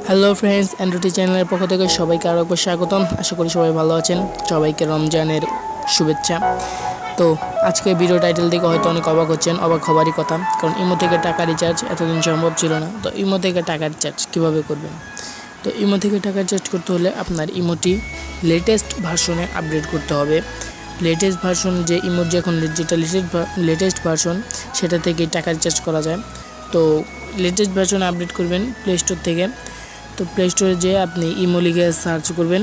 Hello friends, Andro চ্যানেলের পক্ষ থেকে সবাইকে আরও একবার স্বাগতম। আশা করি সবাই ভালো আছেন। সবাইকে রমজানের শুভেচ্ছা। তো আজকে ভিডিও টাইটেল দেখে হয়তো অনেক অবাক হচ্ছেন, অবাক হবারই কথা, কারণ ইমো থেকে টাকা রিচার্জ এতদিন সম্ভব ছিল না। তো ইমো থেকে টাকা রিচার্জ কীভাবে করবেন? তো ইমো থেকে টাকা রিচার্জ করতে হলে আপনার ইমোটি লেটেস্ট ভার্সনে আপডেট করতে হবে। লেটেস্ট ভার্সন যে ইমোর যে এখন যেটা লেটেস্ট ভার্সন, সেটা থেকে টাকা রিচার্জ করা যায়। তো লেটেস্ট ভার্সন আপডেট করবেন প্লে স্টোর থেকে। তো প্লে স্টোরে যেয়ে আপনি ইমো লিখে সার্চ করবেন।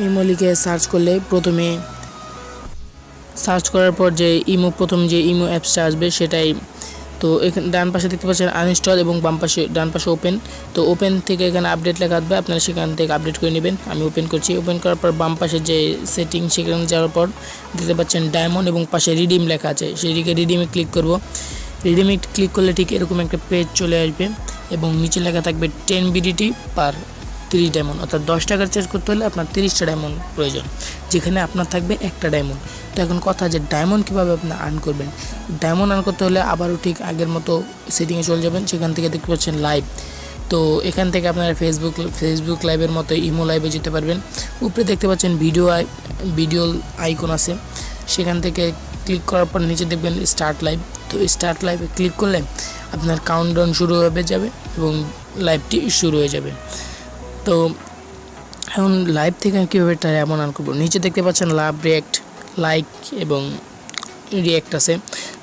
ইমো লিখে সার্চ করলে প্রথমে সার্চ করার পর যে প্রথম যে ইমো অ্যাপসটা আসবে সেটাই। তো এখানে ডান পাশে দেখতে পাচ্ছেন আনইনস্টল এবং ডান পাশে ওপেন। তো ওপেন থেকে এখানে আপডেট লেখা আসবে, আপনারা সেখান থেকে আপডেট করে নেবেন। আমি ওপেন করছি। ওপেন করার পর বাম পাশে যে সেটিং, সেখানে যাওয়ার পর দেখতে পাচ্ছেন ডায়মন্ড এবং পাশে রিডিম লেখা আছে, সেদিকে রিডিমে ক্লিক করব। রিডিমে ক্লিক করলে ঠিক এরকম একটা পেজ চলে আসবে এবং নিচে লেখা থাকবে 10 BDT পার 30 ডায়মন্ড, অর্থাৎ 10 টাকা রিচার্জ করতে হলে আপনার 30টা ডায়মন্ড প্রয়োজন, যেখানে আপনার থাকবে একটা ডায়মন্ড। তো এখন কথা যে ডায়মন্ড কীভাবে আপনি আর্ন করবেন। ডায়মন্ড আর্ন করতে হলে আবারও ঠিক আগের মতো সেটিংয়ে চলে যাবেন। সেখান থেকে দেখতে পাচ্ছেন লাইভ। তো এখান থেকে আপনারা ফেসবুক লাইভের মতো ইমো লাইভে যেতে পারবেন। উপরে দেখতে পাচ্ছেন ভিডিও আইকন আছে, সেখান থেকে ক্লিক করার পর নিচে দেখবেন স্টার্ট লাইভ। তো স্টার্ট লাইভে ক্লিক করলে আপনার কাউন্টডাউন শুরু হয়ে যাবে এবং লাইভটি শুরু হয়ে যাবে। তো এখন লাইভ থেকে কীভাবে ডায়মন্ড আর্ন করবো, নিচে দেখতে পাচ্ছেন লাভ, রিয়াক্ট, লাইক এবং রিয়াক্ট আছে।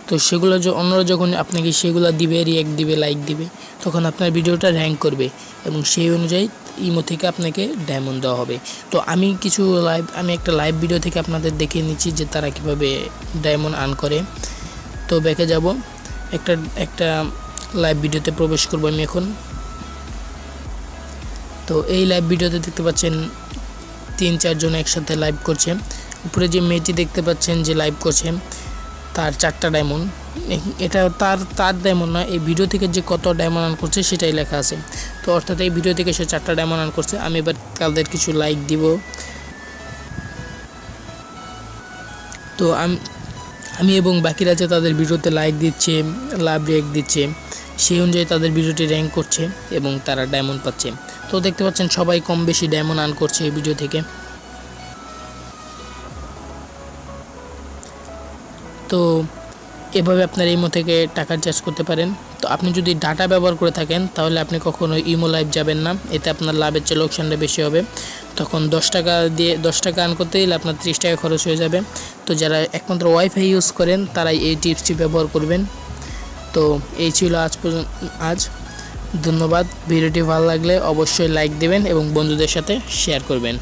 তো সেগুলো অন্যরা যখন আপনাকে সেগুলো দিবে, রিয়াক্ট দিবে, লাইক দিবে, তখন আপনার ভিডিওটা র্যাঙ্ক করবে এবং সেই অনুযায়ী ইমো থেকে আপনাকে ডায়মন্ড দেওয়া হবে। তো আমি একটা লাইভ ভিডিও থেকে আপনাদের দেখিয়ে নিচ্ছি যে তারা কীভাবে ডায়মন্ড আর্ন করে। তো ব্যাকে যাব, একটা লাইভ ভিডিওতে প্রবেশ করব আমি এখন। তো এই লাইভ ভিডিওতে দেখতে পাচ্ছেন 3-4 জন একসাথে লাইভ করছে। উপরে যে মেয়েটি দেখতে পাচ্ছেন যে লাইভ করছে, তার 4টা ডায়মন্ড। এটা তার ডায়মন্ড না, এই ভিডিও থেকে যে কত ডায়মন্ড আর্ন করছে সেটাই লেখা আছে। তো অর্থাৎ এই ভিডিও থেকে সে 4টা ডায়মন্ড আর্ন করছে। আমি এবার তাদের কিছু লাইক দিব। তো আমি এবং বাকিরা যে তাদের ভিডিওতে লাইক দিচ্ছে, লাভ রিয়াক্ট দিচ্ছে, সেই অনুযায়ী তাদের ভিডিওটি র্যাঙ্ক করছে এবং তারা ডায়মন্ড পাচ্ছে। তো দেখতে পাচ্ছেন সবাই কম বেশি ডায়মন্ড আর্ন করছে এই ভিডিও থেকে। তো এভাবে আপনার ইমো থেকে টাকা রিচার্জ করতে পারেন। তো আপনি যদি ডাটা ব্যবহার করে থাকেন তাহলে আপনি কখনো ইমো লাইভ যাবেন না, এতে আপনার লাভের চেয়ে লোকসানটা বেশি হবে। তখন 10 টাকা আর্ন করতে গেলে আপনার 30 টাকা খরচ হয়ে যাবে। তো যারা একমাত্র ওয়াইফাই ইউজ করেন তারাই এই টিপসটি ব্যবহার করবেন। তো এই ছিল আজ। ধন্যবাদ। ভিডিওটি ভালো লাগলে অবশ্যই লাইক দেবেন এবং বন্ধুদের সাথে শেয়ার করবেন।